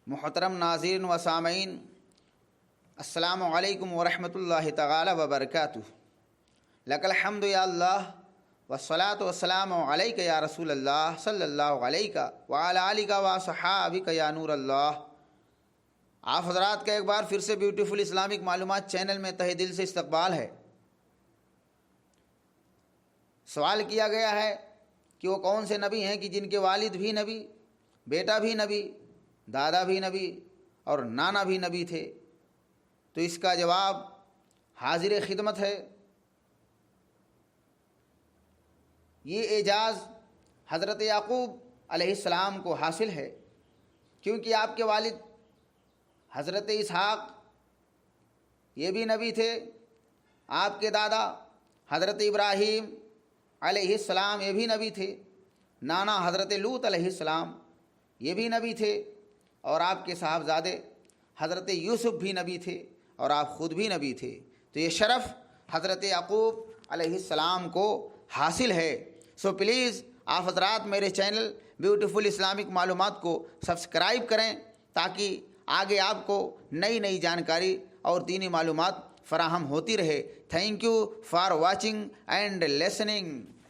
محترم ناظرین و سامعین، السلام علیکم ورحمۃ اللہ تعالی وبرکاتہ۔ لک الحمد یا اللہ والصلاۃ والسلام علیک یا رسول اللہ صلی اللہ علیہ وعلی آلک وصحابک یا نور اللہ۔ آپ حضرات کا ایک بار پھر سے بیوٹیفل اسلامک معلومات چینل میں تہہ دل سے استقبال ہے۔ سوال کیا گیا ہے کہ وہ کون سے نبی ہیں کہ جن کے والد بھی نبی، بیٹا بھی نبی، دادا بھی نبی اور نانا بھی نبی تھے؟ تو اس کا جواب حاضر خدمت ہے۔ یہ اعجاز حضرت یعقوب علیہ السلام کو حاصل ہے، کیونکہ آپ کے والد حضرت اسحاق یہ بھی نبی تھے، آپ کے دادا حضرت ابراہیم علیہ السلام یہ بھی نبی تھے، نانا حضرت لوط علیہ السلام یہ بھی نبی تھے، اور آپ کے صاحبزادے حضرت یوسف بھی نبی تھے، اور آپ خود بھی نبی تھے۔ تو یہ شرف حضرت یعقوب علیہ السلام کو حاصل ہے۔ سو پلیز آپ حضرات میرے چینل بیوٹیفل اسلامک معلومات کو سبسکرائب کریں، تاکہ آگے آپ کو نئی جانکاری اور دینی معلومات فراہم ہوتی رہے۔ Thank you for watching and listening.